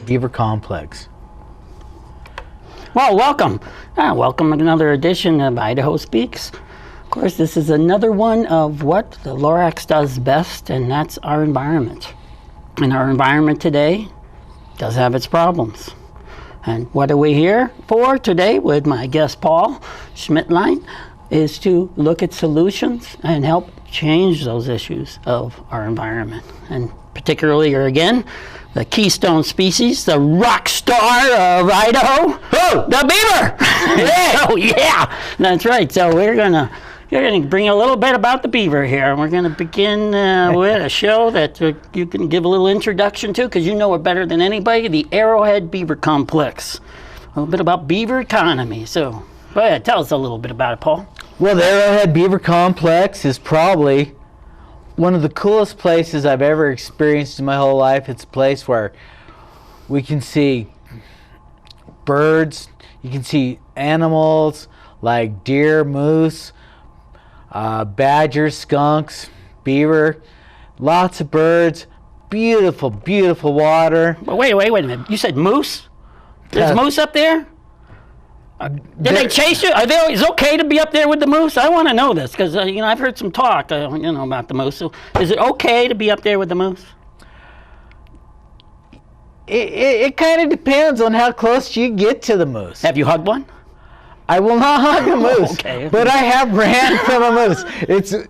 Beaver Complex. Well, welcome. Welcome to another edition of Idaho Speaks. Of course, this is another one of what the Lorax does best, and that's our environment. And our environment today does have its problems. And what are we here for today with my guest Paul Schmidtlein is to look at solutions and help change those issues of our environment. And particularly, again, the Keystone species, the rock star of Idaho, the beaver. Oh yeah, that's right. So we're gonna bring a little bit about the beaver here, and we're gonna begin with a show that you can give a little introduction to, because you know it better than anybody. The Arrowhead Beaver Complex. A little bit about Beaver Economy. So go ahead, tell us a little bit about it, Paul. Well, the Arrowhead Beaver Complex is probably one of the coolest places I've ever experienced in my whole life. It's a place where we can see birds, you can see animals like deer, moose, badger, skunks, beaver, lots of birds, beautiful, beautiful water. But wait a minute. You said moose? There's moose up there? Did they chase you? Is it okay to be up there with the moose? I want to know this because I've heard some talk, about the moose. So, is it okay to be up there with the moose? It kind of depends on how close you get to the moose. Have you hugged one? I will not hug a moose, okay. But I have ran from a moose.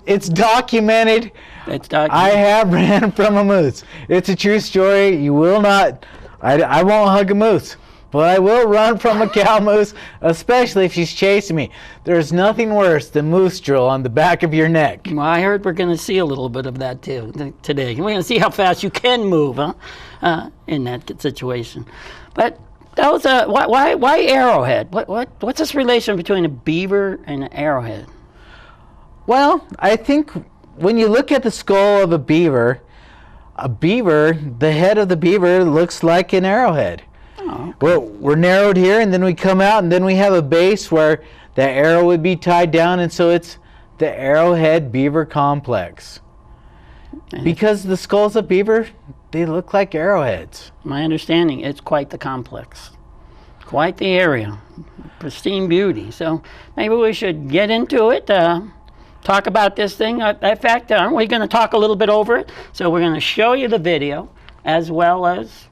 It's documented. It's documented. I have ran from a moose. It's a true story. You will not. I won't hug a moose. But I will run from a cow moose, especially if she's chasing me. There's nothing worse than moose drool on the back of your neck. Well, I heard we're going to see a little bit of that too today. We're going to see how fast you can move in that situation. But that was why Arrowhead? What's this relation between a beaver and an arrowhead? Well, I think when you look at the skull of a beaver, the head of the beaver looks like an arrowhead. Oh, okay. Well, we're narrowed here, and then we come out, and then we have a base where the arrow would be tied down, and so it's the Arrowhead Beaver Complex. Because the skulls of beaver, they look like arrowheads. My understanding, it's quite the complex, quite the area, pristine beauty. So maybe we should get into it, talk about this thing. In fact, aren't we going to talk a little bit over it? So we're going to show you the video as well as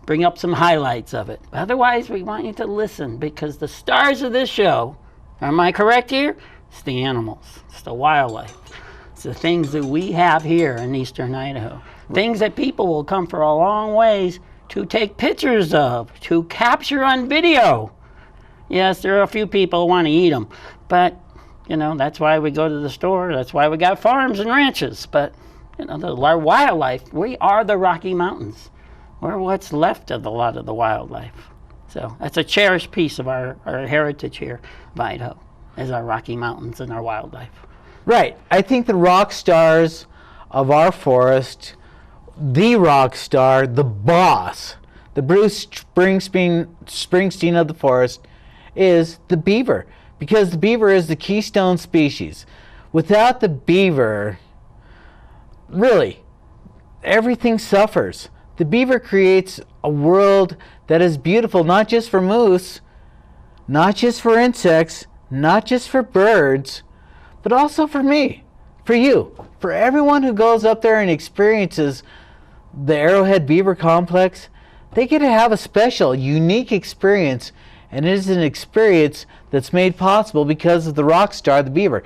bring up some highlights of it. Otherwise, we want you to listen, because the stars of this show, am I correct here? It's the animals, it's the wildlife, it's the things that we have here in eastern Idaho. Things that people will come for a long ways to take pictures of, to capture on video. Yes, there are a few people who want to eat them, but that's why we go to the store. That's why we got farms and ranches. But our wildlife, we are the Rocky Mountains. We're what's left of a lot of the wildlife. So that's a cherished piece of our heritage here of Idaho, is our Rocky Mountains and our wildlife. Right. I think the rock stars of our forest, the rock star, the boss, the Bruce Springsteen of the forest, is the beaver. Because the beaver is the keystone species. Without the beaver, really, everything suffers. The beaver creates a world that is beautiful, not just for moose, not just for insects, not just for birds, but also for me, for you, for everyone who goes up there and experiences the Arrowhead Beaver Complex. They get to have a special, unique experience, and it is an experience that's made possible because of the rock star, the beaver.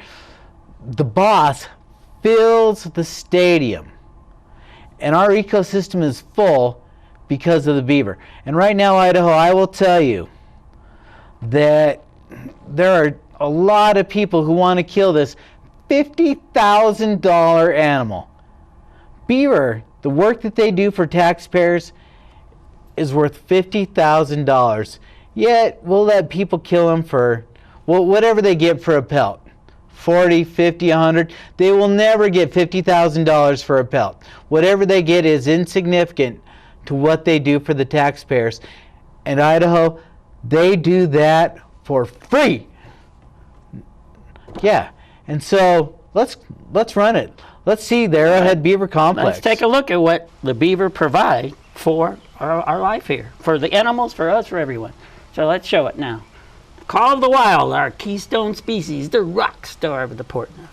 The boss fills the stadium. And our ecosystem is full because of the beaver. And right now, Idaho, I will tell you that there are a lot of people who want to kill this $50,000 animal. Beaver, the work that they do for taxpayers is worth $50,000. Yet, we'll let people kill them for whatever they get for a pelt. 40, 50, 100. They will never get $50,000 for a pelt. Whatever they get is insignificant to what they do for the taxpayers. And Idaho, they do that for free. Yeah. And so let's run it. Let's see the Arrowhead Beaver Complex. Let's take a look at what the beaver provide for our life here, for the animals, for us, for everyone. So let's show it now. Call of the Wild, our keystone species, the rock star of the Portneuf.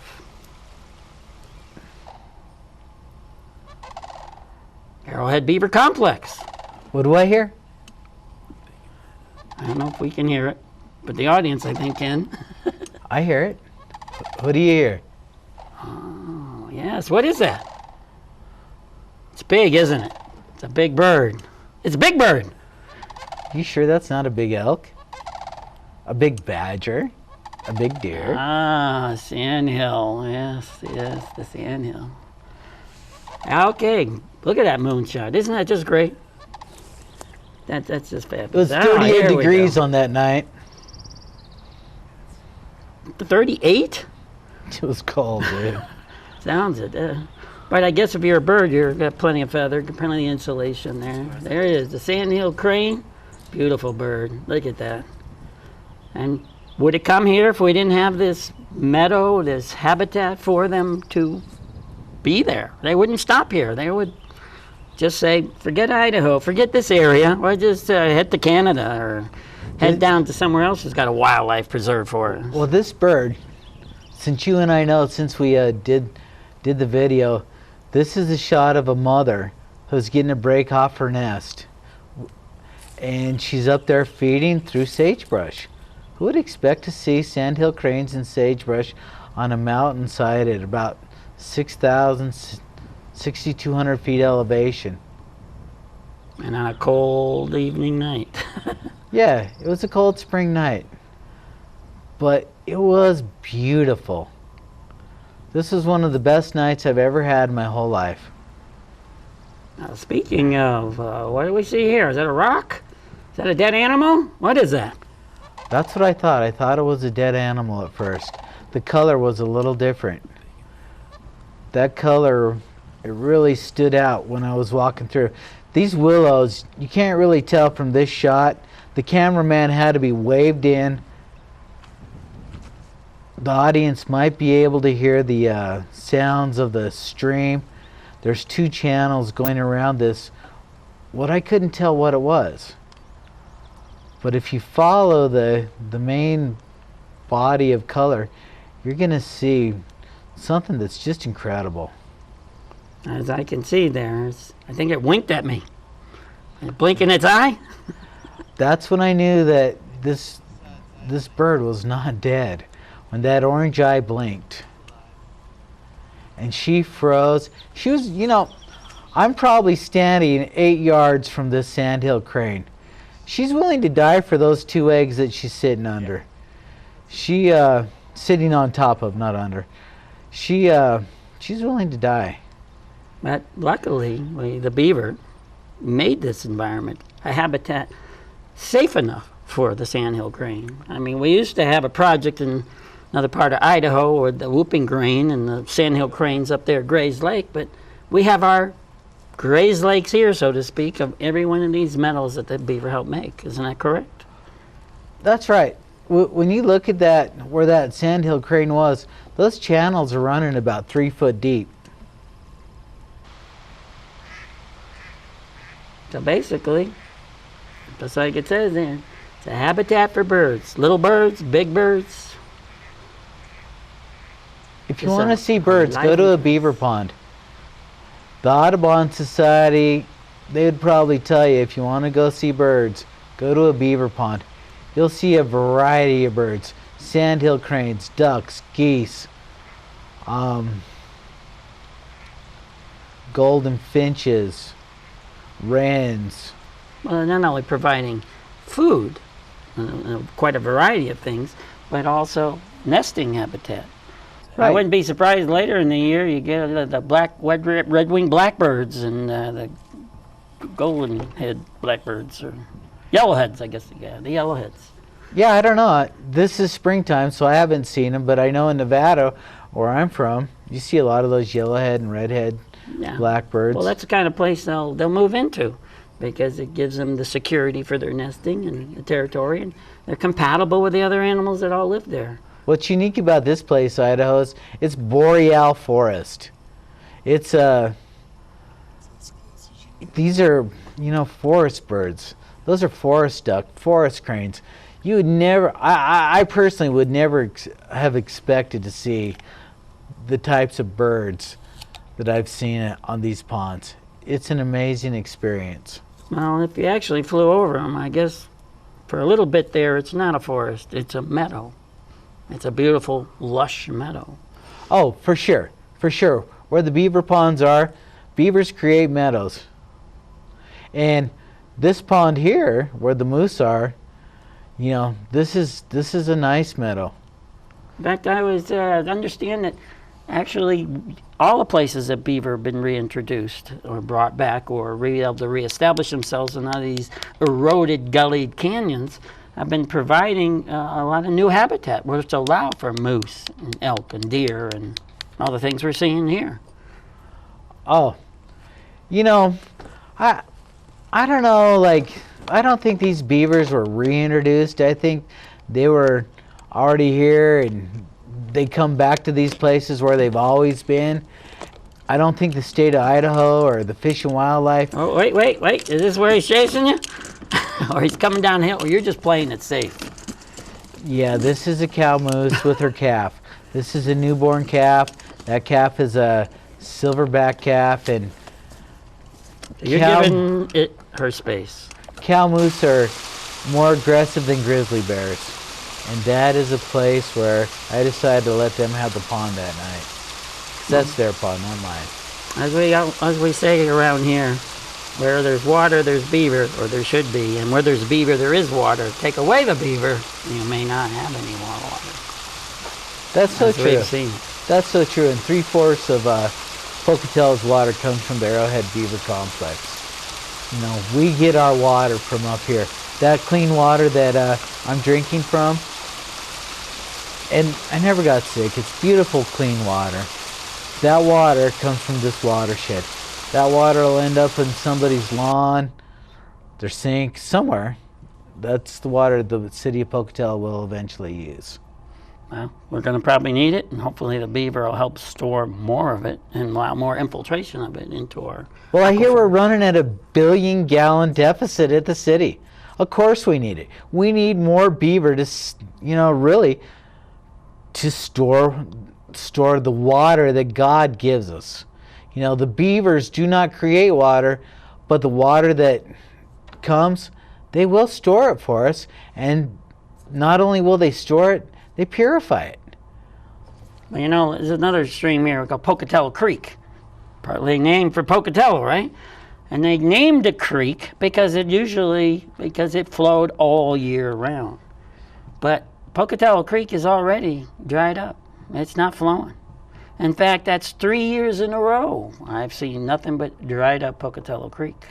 Arrowhead Beaver Complex. What do I hear? I don't know if we can hear it, but the audience, I think, can. I hear it. What do you hear? Oh, yes. What is that? It's big, isn't it? It's a big bird. It's a big bird. You sure that's not a big elk? A big badger? A big deer? Ah, sandhill. Yes, yes, the sandhill. Okay, look at that moonshot. Isn't that just great? That's just fabulous. It was 38 degrees on that night. 38? It was cold, dude. Sounds it. But I guess if you're a bird, you've got plenty of feather, plenty of insulation there. There it is, the sandhill crane. Beautiful bird. Look at that. And would it come here if we didn't have this meadow, this habitat for them to be there? They wouldn't stop here. They would just say, forget Idaho, forget this area, or just head to Canada or head down to somewhere else that's got a wildlife preserve for us. Well, this bird, since you and I know, since we did the video, this is a shot of a mother who's getting a break off her nest. And she's up there feeding through sagebrush. Who would expect to see sandhill cranes and sagebrush on a mountainside at about 6,200 feet elevation? And on a cold evening night. Yeah, it was a cold spring night. But it was beautiful. This was one of the best nights I've ever had in my whole life. Now, speaking of, what do we see here? Is that a rock? Is that a dead animal? What is that? That's what I thought. I thought it was a dead animal at first. The color was a little different. That color, it really stood out when I was walking through. These willows, you can't really tell from this shot. The cameraman had to be waved in. The audience might be able to hear the sounds of the stream. There's two channels going around this. What I couldn't tell what it was. But if you follow the main body of color, you're going to see something that's just incredible. As I can see there, I think it winked at me. It blinking its eye? That's when I knew that this bird was not dead. When that orange eye blinked. And she froze. She was, you know, I'm probably standing 8 yards from this sandhill crane. She's willing to die for those 2 eggs that she's sitting under. She, sitting on top of, not under. She's willing to die. But luckily, the beaver made this environment a habitat safe enough for the sandhill crane. I mean, we used to have a project in another part of Idaho or the whooping crane and the sandhill cranes up there at Gray's Lake, but we have our Gray's Lakes here, so to speak, of every one of these meadows that the beaver helped make. Isn't that correct? That's right. When you look at that, where that sandhill crane was, those channels are running about 3 foot deep. So basically, just like it says there, it's a habitat for birds. Little birds, big birds. If you want to see birds, go to a beaver pond. The Audubon Society, they would probably tell you, if you want to go see birds, go to a beaver pond. You'll see a variety of birds. Sandhill cranes, ducks, geese, golden finches, wrens. Well, they're not only providing food, quite a variety of things, but also nesting habitat. Right. I wouldn't be surprised later in the year you get the black red-winged blackbirds and the golden-head blackbirds, or yellowheads, I guess. Yeah, the yellowheads. Yeah, I don't know. This is springtime, so I haven't seen them, but I know in Nevada, where I'm from, you see a lot of those yellowhead and redhead blackbirds. Well, that's the kind of place they'll move into, because it gives them the security for their nesting and the territory, and they're compatible with the other animals that all live there. What's unique about this place, Idaho, is it's boreal forest. It's these are, forest birds. Those are forest duck, forest cranes. You would never, I personally would never have expected to see the types of birds that I've seen on these ponds. It's an amazing experience. Well, if you actually flew over them, I guess for a little bit there, it's not a forest, it's a meadow. It's a beautiful, lush meadow. Oh, for sure, for sure. Where the beaver ponds are, beavers create meadows. And this pond here, where the moose are, this is a nice meadow. In fact, I was understand that actually all the places that beaver have been reintroduced or brought back or able to reestablish themselves in all these eroded, gullied canyons have been providing a lot of new habitat, which allow for moose and elk and deer and all the things we're seeing here. Oh, I don't know, I don't think these beavers were reintroduced. I think they were already here and they come back to these places where they've always been. I don't think the state of Idaho or the Fish and Wildlife. Oh, wait. Is this where he's chasing you? Or he's coming downhill, or you're just playing it safe? Yeah, this is a cow moose with her calf. This is a newborn calf. That calf is a silverback calf, and you're giving it her space. Cow moose are more aggressive than grizzly bears, and that is a place where I decided to let them have the pond that night. 'Cause that's their pond, not mine. As we say around here, where there's water, there's beaver, or there should be, and where there's beaver, there is water. Take away the beaver, you may not have any more water. That's so true. We've seen. That's so true, and 3/4 of Pocatello's water comes from the Arrowhead Beaver Complex. We get our water from up here. That clean water that I'm drinking from, and I never got sick. It's beautiful, clean water. That water comes from this watershed. That water will end up in somebody's lawn, their sink, somewhere. That's the water the city of Pocatello will eventually use. Well, we're going to probably need it, and hopefully the beaver will help store more of it and allow more infiltration of it into our Well, I hear aquifer. we're running at a 1 billion gallon deficit at the city. Of course we need it. We need more beaver to, really to store the water that God gives us. The beavers do not create water, but the water that comes, they will store it for us. And not only will they store it, they purify it. Well, there's another stream here called Pocatello Creek, partly named for Pocatello, right? And they named the creek because it flowed all year round. But Pocatello Creek is already dried up. It's not flowing. In fact, that's 3 years in a row I've seen nothing but dried up Pocatello Creek.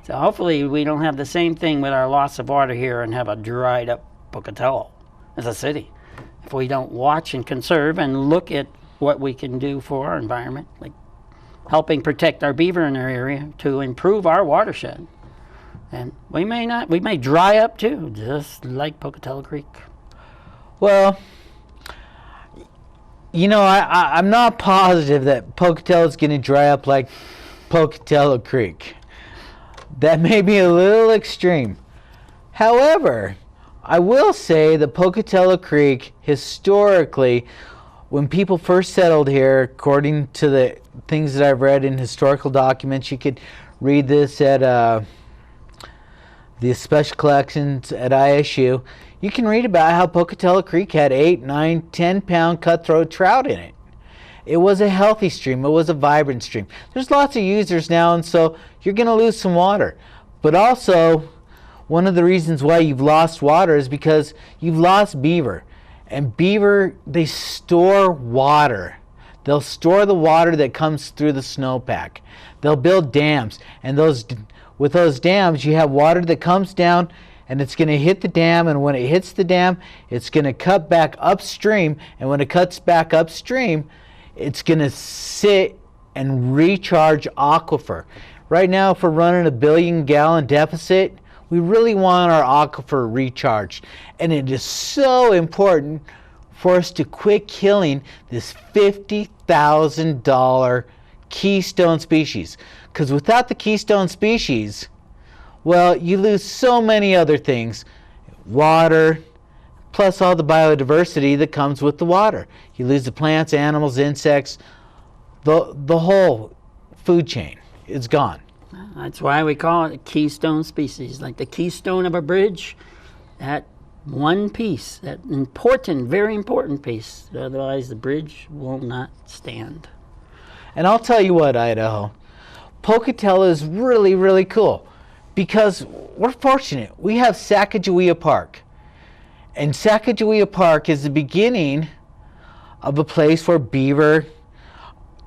So hopefully we don't have the same thing with our loss of water here and have a dried up Pocatello as a city. If we don't watch and conserve and look at what we can do for our environment, like helping protect our beaver in our area to improve our watershed. And we may dry up too, just like Pocatello Creek. Well, I'm not positive that Pocatello is going to dry up like Pocatello Creek. That may be a little extreme. However, I will say that Pocatello Creek, historically, when people first settled here, according to the things that I've read in historical documents, you could read this at the special collections at ISU. You can read about how Pocatello Creek had 8, 9, 10-pound cutthroat trout in it. It was a healthy stream. It was a vibrant stream. There's lots of users now, and so you're going to lose some water. But also, one of the reasons why you've lost water is because you've lost beaver. And beaver, they store water. They'll store the water that comes through the snowpack. They'll build dams. And with those dams, you have water that comes down and it's going to hit the dam. And when it hits the dam, it's going to cut back upstream. And when it cuts back upstream, it's going to sit and recharge aquifer. Right now, if we're running a 1 billion gallon deficit, we really want our aquifer recharged. And it is so important for us to quit killing this $50,000 Keystone species. Because without the keystone species, well, you lose so many other things. Water, plus all the biodiversity that comes with the water. You lose the plants, animals, insects, the whole food chain is gone. That's why we call it a keystone species, like the keystone of a bridge. That one piece, that important, very important piece. Otherwise, the bridge will not stand. And I'll tell you what, Idaho, Pocatello is really, really cool because we're fortunate. We have Sacagawea Park. And Sacagawea Park is the beginning of a place where beaver,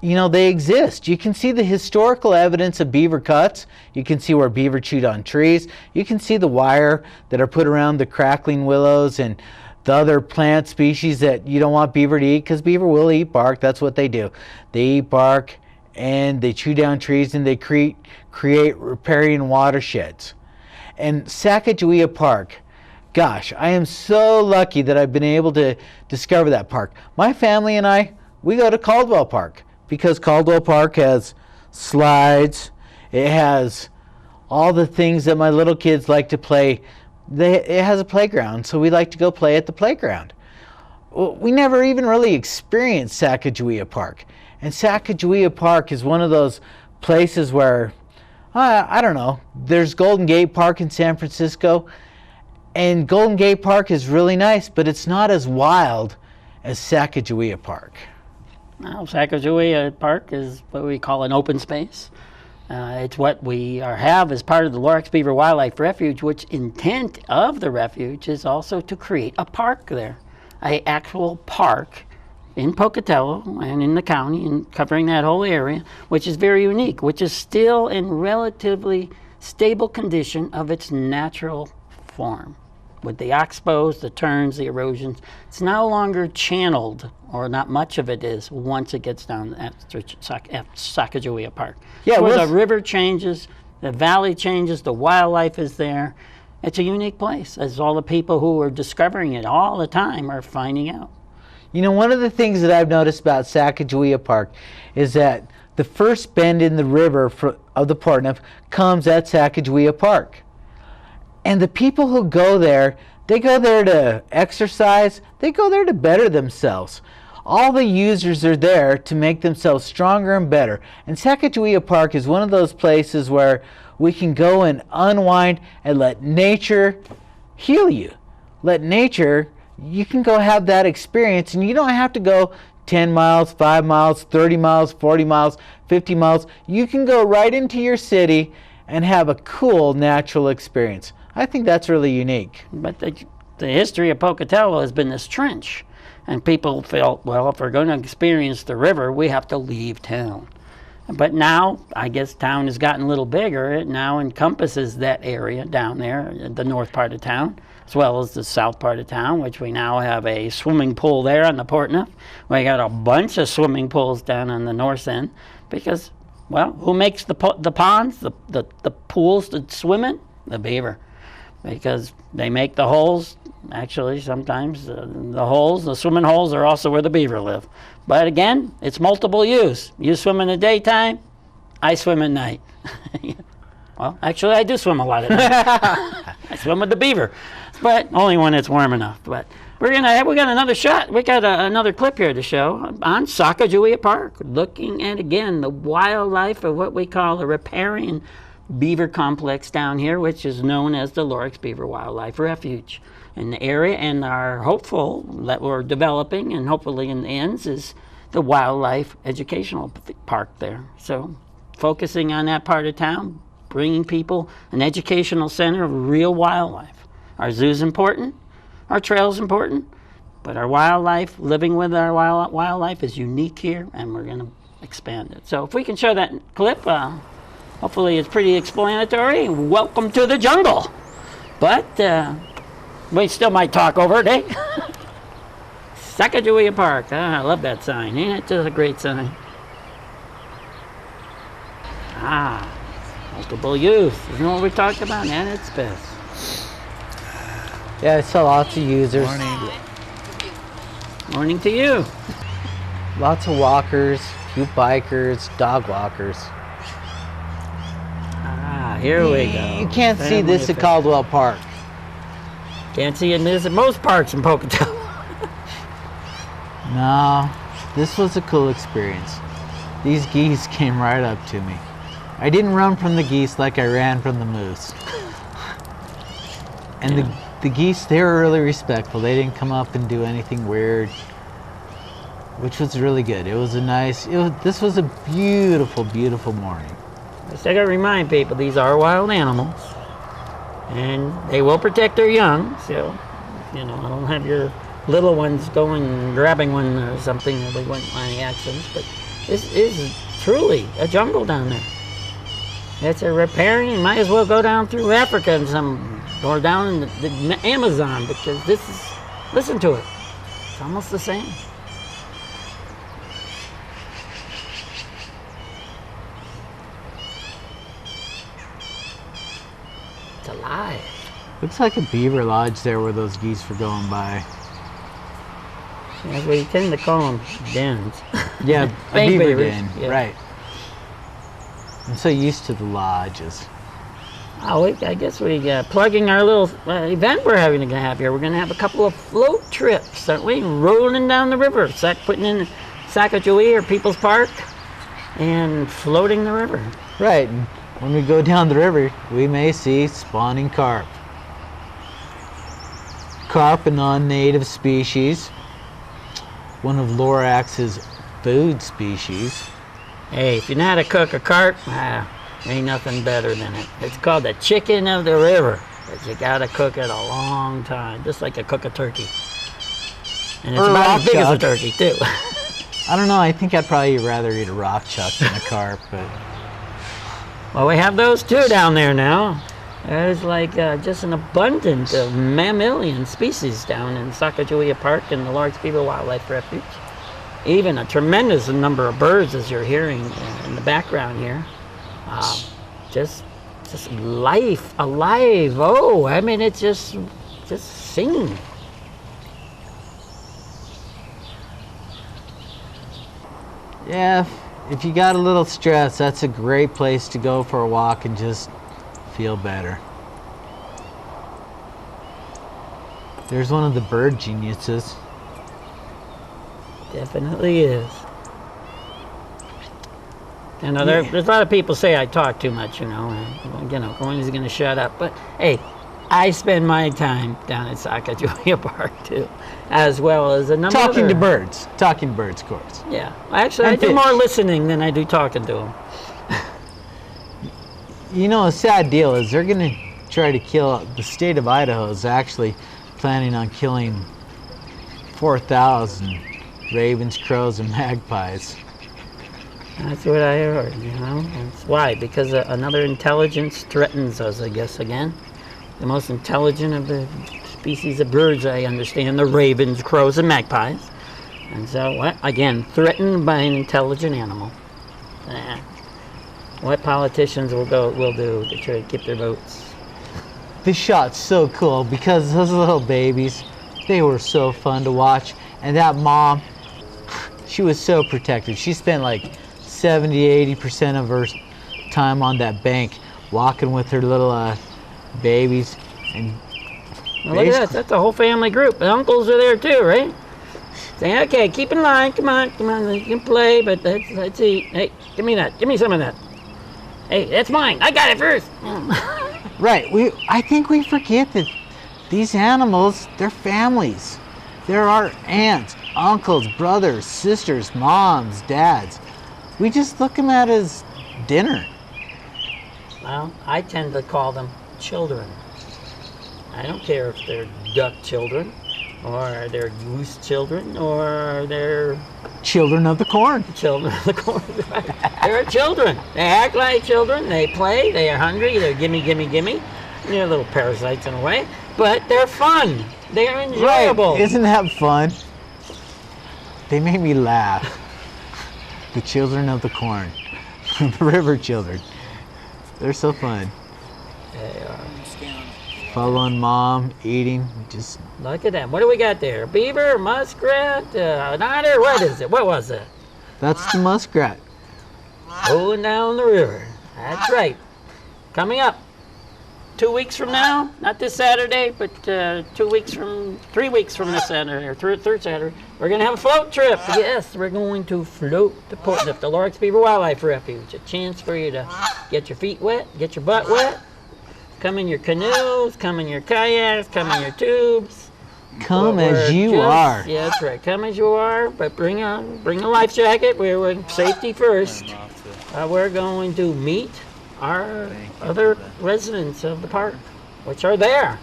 they exist. You can see the historical evidence of beaver cuts. You can see where beaver chewed on trees. You can see the wire that are put around the crackling willows and the other plant species that you don't want beaver to eat, because beaver will eat bark. That's what they do. They eat bark and they chew down trees and they create riparian watersheds. And Sacagawea Park, gosh, I am so lucky that I've been able to discover that park. My family and I, we go to Caldwell Park because Caldwell Park has slides. It has all the things that my little kids like to play. It has a playground, so we like to go play at the playground. We never even really experienced Sacagawea Park. And Sacagawea Park is one of those places where, I don't know, there's Golden Gate Park in San Francisco, and Golden Gate Park is really nice, but it's not as wild as Sacagawea Park. Now, Sacagawea Park is what we call an open space. It's what we have as part of the Lorax Beaver Wildlife Refuge, which intent of the refuge is also to create a park there, an actual park in Pocatello and in the county and covering that whole area, which is very unique, which is still in relatively stable condition of its natural form. With the oxbows, the turns, the erosions, it's no longer channeled, or not much of it is, once it gets down at Sacagawea Park. Yeah, where the river changes, the valley changes, the wildlife is there. It's a unique place, as all the people who are discovering it all the time are finding out. One of the things that I've noticed about Sacagawea Park is that the first bend in the river of the Portneuf comes at Sacagawea Park. And the people who go there, they go there to exercise, they go there to better themselves. All the users are there to make themselves stronger and better. And Sacagawea Park is one of those places where we can go and unwind and let nature heal you. Let nature, you can go have that experience, and you don't have to go 10 miles, 5 miles, 30 miles, 40 miles, 50 miles. You can go right into your city and have a cool natural experience. I think that's really unique. But the history of Pocatello has been this trench. And people felt, well, if we're going to experience the river, we have to leave town. But now, I guess town has gotten a little bigger. It now encompasses that area down there, the north part of town, as well as the south part of town, which we now have a swimming pool there on the Portneuf. We got a bunch of swimming pools down on the north end because, well, who makes the ponds, the pools to swim in? The beaver. Because they make the holes. Actually, sometimes the swimming holes are also where the beaver live. But again, it's multiple use. You swim in the daytime, I swim at night. Well, actually, I do swim a lot at night. I swim with the beaver, but only when it's warm enough. But we got another shot. We got another clip here to show on Sacagawea Park, looking at again the wildlife of what we call the riparian beaver complex down here, which is known as the Lorax Beaver Wildlife Refuge. In the area, and are hopeful that we're developing, and hopefully in the ends, is the wildlife educational park there. So focusing on that part of town, bringing people an educational center of real wildlife. Our zoo's important, our trail's important, but our wildlife, living with our wildlife is unique here, and we're going to expand it. So if we can show that clip, hopefully it's pretty explanatory. Welcome to the jungle. But we still might talk over it, eh? Sacagawea Park. I love that sign. Ain't it just a great sign? Multiple use. Isn't what we talked about? And it's best. Yeah, I saw lots of users. Morning to you. Lots of walkers, few bikers, dog walkers. here we go. You can't see Family this at affair. Caldwell Park. Can't see it at most parks in Pocatello. No, this was a cool experience. These geese came right up to me. I didn't run from the geese like I ran from the moose. And the geese, they were really respectful. They didn't come up and do anything weird, which was really good. It was a nice, this was a beautiful, beautiful morning. I still gotta remind people, these are wild animals. And they will protect their young, so, you know, I don't have your little ones going and grabbing one or something that we wouldn't want any accidents, but this is truly a jungle down there. It's a riparian. You might as well go down through Africa and or down in the Amazon, because this is, listen to it. It's almost the same. It's alive. Looks like a beaver lodge there where those geese were going by. As we tend to call them dens. Yeah, a Bank beaver beavers, den, yeah. right. I'm so used to the lodges. Oh, I guess we plugging our little event we're having to have here. We're going to have a couple of float trips, aren't we? Rolling down the river, putting in Sacagawea or People's Park, and floating the river. Right, and when we go down the river, we may see spawning carp. Carp, a non-native species, one of Lorax's food species. Hey, if you know how to cook a carp, ain't nothing better than it. It's called the chicken of the river, but you gotta cook it a long time, just like you cook a turkey. And it's Or a about rock as big as a chuck. turkey, too. I don't know, I think I'd probably rather eat a rock chuck than a carp, but Well, we have those too down there now. There's like just an abundance of mammalian species down in Sacagawea Park and the Lorax Beaver Wildlife Refuge. Even a tremendous number of birds, as you're hearing in the background here. Just life, alive. Oh, I mean, it's just singing. yeah, if you got a little stress, that's a great place to go for a walk and just feel better. There's one of the bird geniuses. Definitely is. You know, there's a lot of people say I talk too much, you know, and, when is he going to shut up? But, hey, I spend my time down at Sacagawea Park, too, as well as a number of Talking to other- birds. Talking to birds, of course. Yeah. Actually, I And do fish. more listening than I do talking to them. You know, a sad deal is they're going to try to kill, the state of Idaho is actually planning on killing 4,000 ravens, crows, and magpies. That's what I heard, you know. That's why, because another intelligence threatens us, I guess, again. The most intelligent of the species of birds, I understand, the ravens, crows, and magpies. And so, again, threatened by an intelligent animal. What politicians will do to try to keep their votes? This shot's so cool because those little babies, they were so fun to watch. And that mom, she was so protective. She spent like 70-80% of her time on that bank walking with her little babies. And Well, look at that. That's a whole family group. The uncles are there too, right? Saying, okay, keep in line. Come on. You can play, but let's eat. Hey, give me that. Give me some of that. Hey, that's mine. I got it first. right, I think we forget that these animals, they're families. They're our aunts, uncles, brothers, sisters, moms, dads. We just look them at as dinner. Well, I tend to call them children. I don't care if they're duck children, or they're goose children, or they're Children of the corn. children of the corn. They're children. They act like children. They play. They are hungry. They're gimme, gimme, gimme. They're little parasites in a way, but they're fun. They're enjoyable. Right. Isn't that fun? They made me laugh. The children of the corn. The river children. They're so fun. They are. Following mom, eating, just... Look at them. What do we got there? Beaver, muskrat, an otter? What is it? What was it? That's the muskrat. Going down the river. That's right. coming up 2 weeks from now, not this Saturday, but 3 weeks from this Saturday, or third Saturday, we're going to have a float trip. Yes, we're going to float to Portneuf, the Lorax Beaver Wildlife Refuge. A chance for you to get your feet wet, get your butt wet, come in your canoes, come in your kayaks, come in your tubes. Come as you are. Yeah, that's right. Come as you are, but bring a life jacket. We're safety first. We're going to meet our other residents of the park, which are there.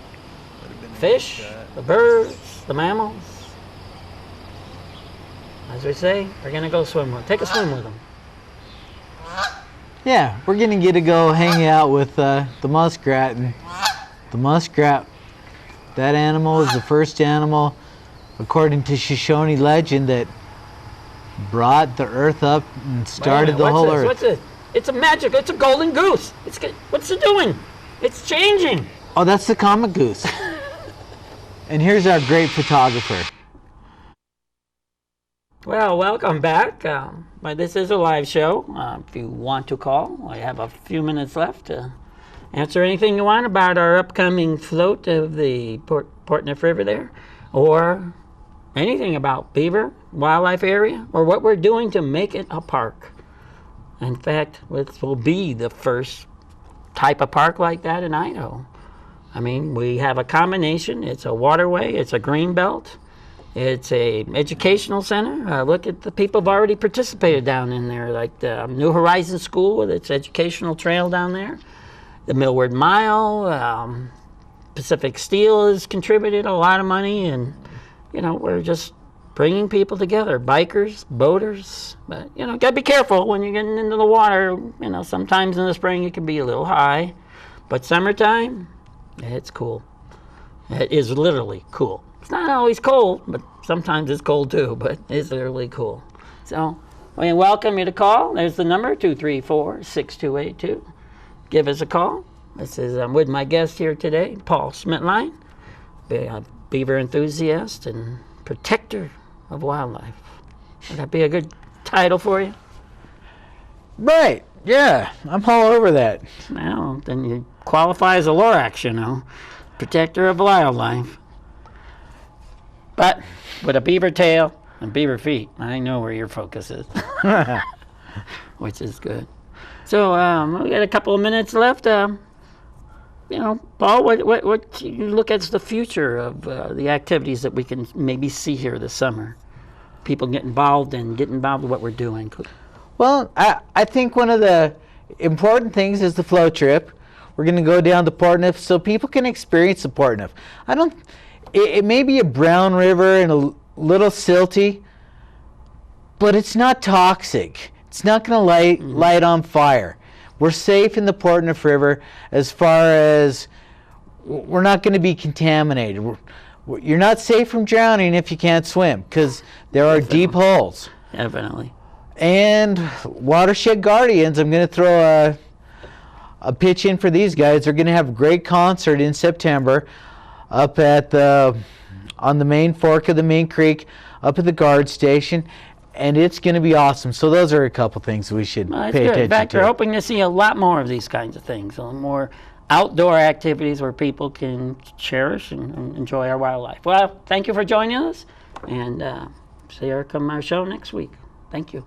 Fish, the birds, the mammals. As we say, we're going to go take a swim with them. Yeah, we're going to get to go hang out with the muskrat. And the muskrat, that animal is the first animal, according to Shoshone legend, that brought the earth up and started the whole earth. What's this? It's a golden goose. What's it doing? It's changing. Oh, that's the comic goose. And here's our great photographer. Well, welcome back. This is a live show. If you want to call, I have a few minutes left to answer anything you want about our upcoming float of the Portneuf River there, or anything about Beaver Wildlife Area, or what we're doing to make it a park. In fact, this will be the first type of park like that in Idaho. I mean, we have a combination. It's a waterway, it's a green belt, it's a educational center. Look at the people who've already participated down in there, like the New Horizons School with its educational trail down there, the Millward Mile, Pacific Steel has contributed a lot of money, and we're just bringing people together, bikers, boaters, but gotta be careful when you're getting into the water. Sometimes in the spring it can be a little high, but summertime, it's cool. It is literally cool. It's not always cold, but sometimes it's cold too, but it's literally cool. So we welcome you to call. There's the number, 234-6282. Give us a call. I'm with my guest here today, Paul Schmidtlein, a beaver enthusiast and protector of wildlife. Would that be a good title for you? Right, yeah, I'm all over that. Well, then you qualify as a Lorax, protector of wildlife. But with a beaver tail and beaver feet, I know where your focus is, which is good. So we got a couple of minutes left. Paul, what you look at the future of the activities that we can maybe see here this summer? People get involved with what we're doing. Well, I think one of the important things is the float trip. We're going to go down to Portneuf so people can experience the Portneuf. It may be a brown river and a little silty, but it's not toxic. It's not going to light on fire. We're safe in the Portneuf River as far as we're not going to be contaminated. You're not safe from drowning if you can't swim, because there are deep holes. Definitely. And Watershed Guardians, I'm going to throw a pitch in for these guys. They're going to have a great concert in September up at on the main fork of the main creek, up at the guard station. And it's going to be awesome. So those are a couple things we should pay attention to. In fact, we're hoping to see a lot more of these kinds of things, a little more outdoor activities where people can cherish and enjoy our wildlife. Well, thank you for joining us, and see you come our show next week. Thank you.